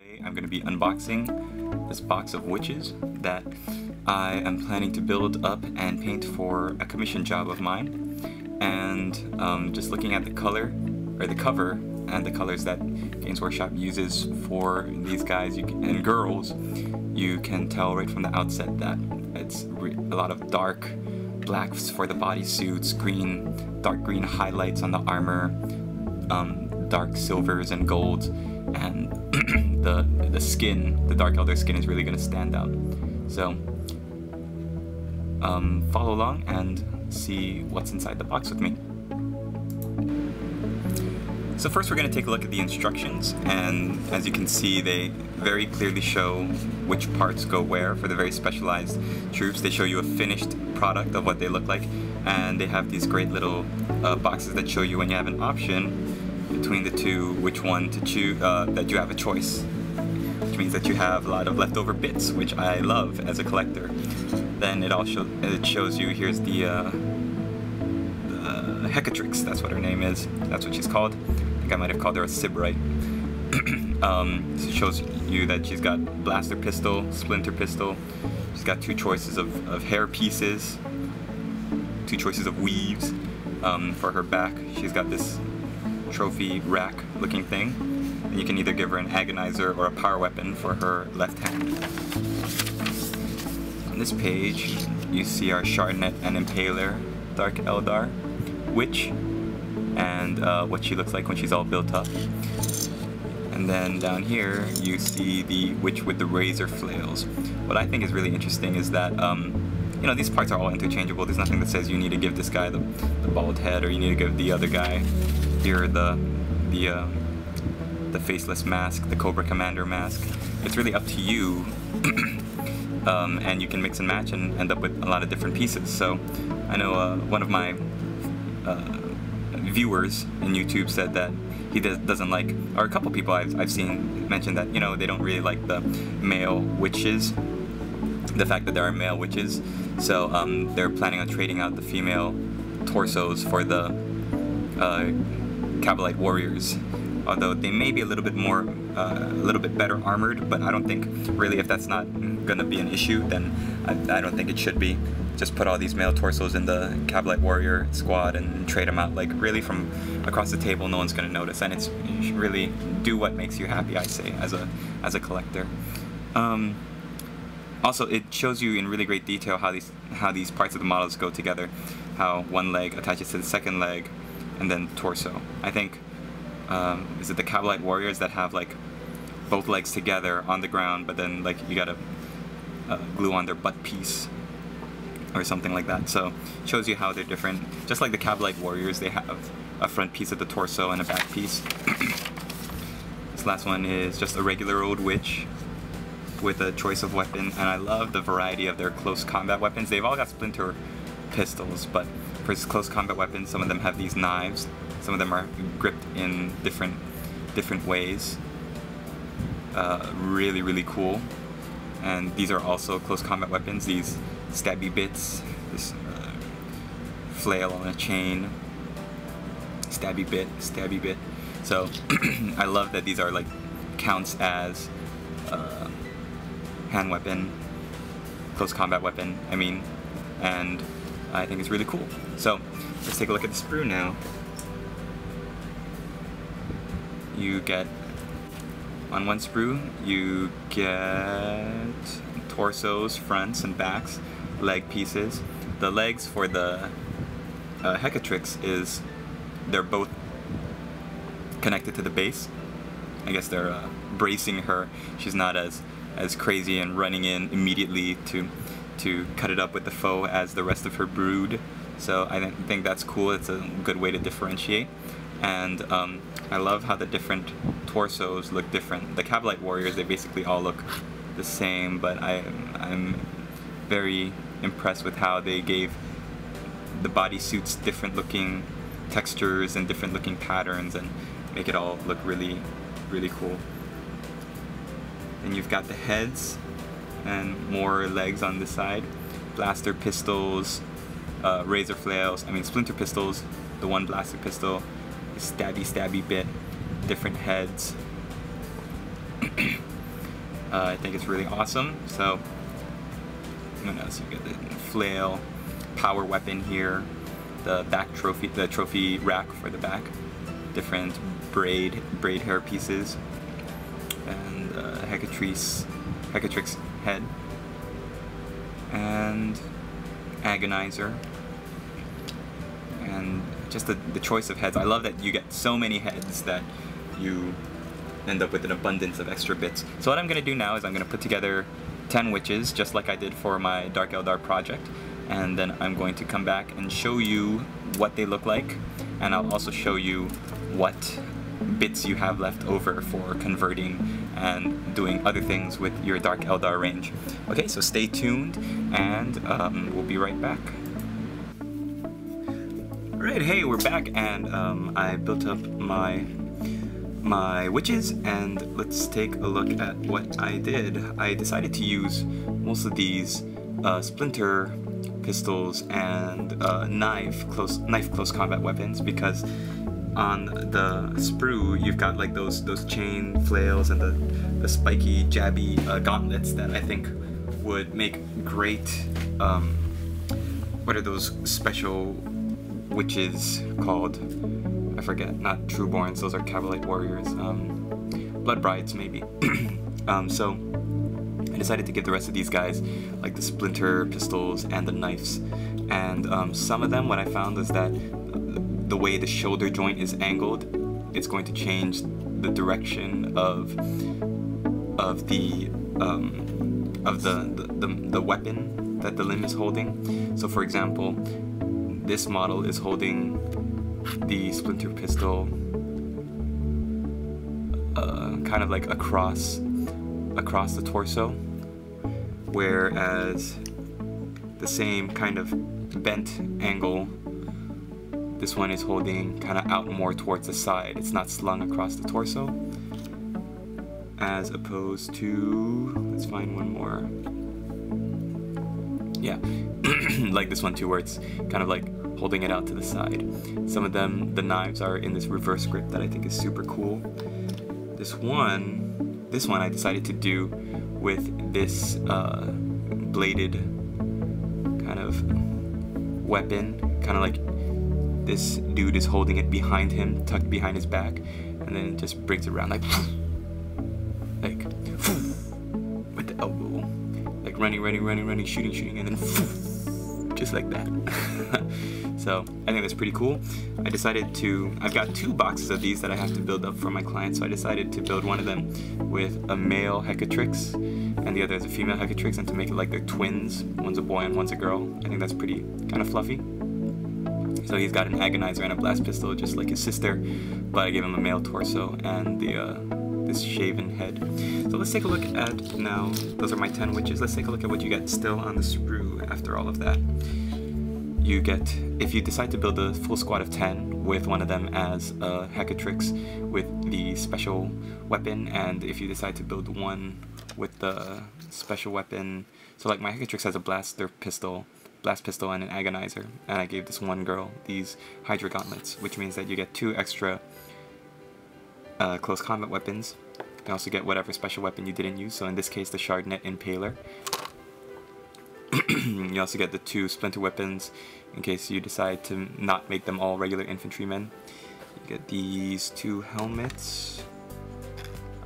Today I'm going to be unboxing this box of witches that I am planning to build up and paint for a commission job of mine. And just looking at the color, or the cover, and the colors that Games Workshop uses for these guys and girls, you can tell right from the outset that it's a lot of dark blacks for the bodysuits, dark green highlights on the armor, dark silvers and golds, and the skin, the Dark Eldar skin, is really going to stand out. So follow along and see what's inside the box with me. So first we're going to take a look at the instructions, and as you can see they very clearly show which parts go where for the very specialized troops. They show you a finished product of what they look like, and they have these great little boxes that show you when you have an option between the two which one to choose, that you have a choice, which means that you have a lot of leftover bits, which I love as a collector. Then it shows you, here's the Hecatrix, that's what her name is, that's what she's called. I think I might have called her a Sybarite. So it shows you that she's got blaster pistol, splinter pistol, she's got two choices of hair pieces, two choices of weaves. For her back, she's got this trophy rack looking thing, and you can either give her an agonizer or a power weapon for her left hand. On this page you see our Shardnet and Impaler Dark Eldar witch, and what she looks like when she's all built up. And then down here you see the witch with the razor flails. What I think is really interesting is that you know, these parts are all interchangeable. There's nothing that says you need to give this guy the bald head, or you need to give the other guy here the faceless mask, the Cobra Commander mask. It's really up to you, and you can mix and match and end up with a lot of different pieces. So I know one of my viewers in YouTube said that he doesn't like, or a couple people I've seen mention that, you know, they don't really like the male witches, the fact that there are male witches. So they're planning on trading out the female torsos for the Cabalite warriors, although they may be a little bit better armored, but I don't think really, if that's not gonna be an issue, then I don't think it should be. Just put all these male torsos in the Cabalite warrior squad and trade them out, like, really from across the table. No one's gonna notice, and you should really do what makes you happy, I say, as a collector. Also, it shows you in really great detail how these parts of the models go together, how one leg attaches to the second leg, and then torso. I think, is it the Cabalite warriors that have like both legs together on the ground, but then like you gotta glue on their butt piece or something like that. So it shows you how they're different. Just like the Cabalite warriors, they have a front piece of the torso and a back piece. This last one is just a regular old witch with a choice of weapon, and I love the variety of their close combat weapons. They've all got splinter pistols, but for his close combat weapons, some of them have these knives, some of them are gripped in different ways. Really, really cool. And these are also close combat weapons, these stabby bits, this flail on a chain, stabby bit. So I love that these are like counts as hand weapon, close combat weapon, I mean, and I think it's really cool. So let's take a look at the sprue now. You get, on one sprue, you get torsos, fronts, and backs, leg pieces. The legs for the Hecatrix they're both connected to the base. I guess they're bracing her. She's not as crazy and running in immediately to cut it up with the foe as the rest of her brood. So I think that's cool. It's a good way to differentiate. And I love how the different torsos look different. The Cabalite warriors, they basically all look the same, but I'm very impressed with how they gave the bodysuits different looking textures and different looking patterns and make it all look really, really cool. And you've got the heads and more legs on this side, blaster pistols, razor flails, splinter pistols, the one blaster pistol, the stabby bit, different heads. I think it's really awesome. So what else? You get the flail, power weapon here, the back trophy, the trophy rack for the back, different braid hair pieces, and Hecatrix head, and agonizer, and just the choice of heads. I love that you get so many heads that you end up with an abundance of extra bits. So what I'm going to do now is I'm going to put together 10 witches, just like I did for my Dark Eldar project, and then I'm going to come back and show you what they look like, and I'll also show you what bits you have left over for converting and doing other things with your Dark Eldar range. Okay, so stay tuned, and we'll be right back. Alright, hey, we're back, and I built up my witches, and let's take a look at what I did. I decided to use most of these splinter pistols and knife close combat weapons, because on the sprue you've got like those chain flails and the spiky jabby gauntlets that I think would make great what are those special witches called? I forget. Not Trueborns, those are Cavalite warriors. Blood Brides, maybe. So I decided to give the rest of these guys like the splinter pistols and the knives. And some of them, what I found is that the way the shoulder joint is angled, it's going to change the direction of the weapon that the limb is holding. So for example, this model is holding the splinter pistol kind of like across the torso, whereas the same kind of bent angle, this one is holding kind of out more towards the side. It's not slung across the torso, as opposed to, let's find one more. Yeah, like this one too, where it's kind of like holding it out to the side. Some of them, the knives are in this reverse grip that I think is super cool. This one I decided to do with this bladed kind of weapon, kind of like this dude is holding it behind him, tucked behind his back, and then it just brings it around like with the elbow, like running, shooting, and then just like that. So I think that's pretty cool. I've got 2 boxes of these that I have to build up for my client, so I decided to build one of them with a male Hecatrix and the other is a female Hecatrix, and to make it like they're twins, one's a boy and one's a girl. I think that's pretty kind of fluffy. So he's got an agonizer and a blast pistol just like his sister, but I gave him a male torso and this shaven head. So let's take a look at now, those are my 10 witches. Let's take a look at what you get still on the sprue after all of that. You get, if you decide to build a full squad of 10 with one of them as a Hecatrix with the special weapon, and if you decide to build one with the special weapon, so like my Hecatrix has a blast pistol and an agonizer, and I gave this one girl these Hydra gauntlets, which means that you get 2 extra close combat weapons. You can also get whatever special weapon you didn't use, so in this case the Shardnet Impaler. You also get the 2 splinter weapons in case you decide to not make them all regular infantrymen. You get these 2 helmets,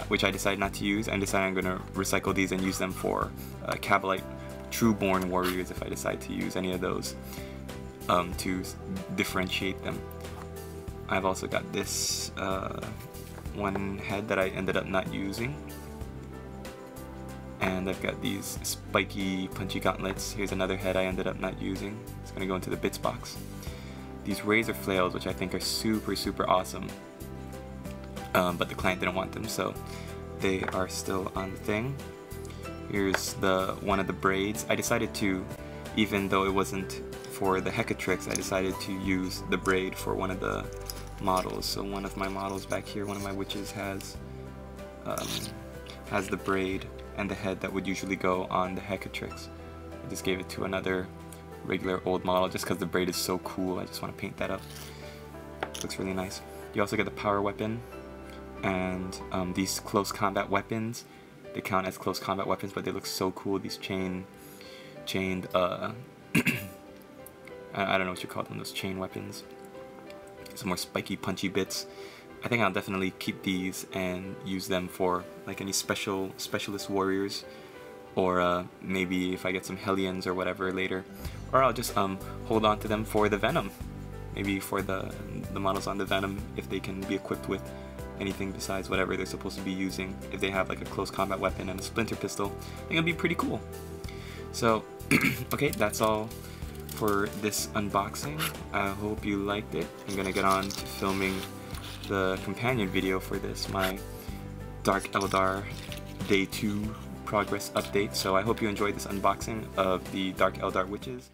which I decided not to use. I decided I'm going to recycle these and use them for Cavalite Trueborn warriors if I decide to use any of those to differentiate them. I've also got this one head that I ended up not using. And I've got these spiky, punchy gauntlets. Here's another head I ended up not using. It's going to go into the bits box. These razor flails, which I think are super, super awesome. But the client didn't want them, so they are still on the thing. Here's one of the braids. I decided to, even though it wasn't for the Hecatrix, I decided to use the braid for one of the models. So one of my models back here, one of my witches has the braid and the head that would usually go on the Hecatrix. I just gave it to another regular old model just because the braid is so cool. I just want to paint that up. Looks really nice. You also get the power weapon and these close combat weapons. they count as close combat weapons, but they look so cool. These chained I don't know what you call them, those chain weapons. Some more spiky, punchy bits. I think I'll definitely keep these and use them for like any specialist warriors, or maybe if I get some Hellions or whatever later, or I'll just hold on to them for the Venom. Maybe for the models on the Venom, if they can be equipped with anything besides whatever they're supposed to be using. If they have like a close combat weapon and a splinter pistol, I think it'll be pretty cool. So, okay, that's all for this unboxing. I hope you liked it. I'm gonna get on to filming the companion video for this, my Dark Eldar Day 2 progress update. So I hope you enjoyed this unboxing of the Dark Eldar Witches.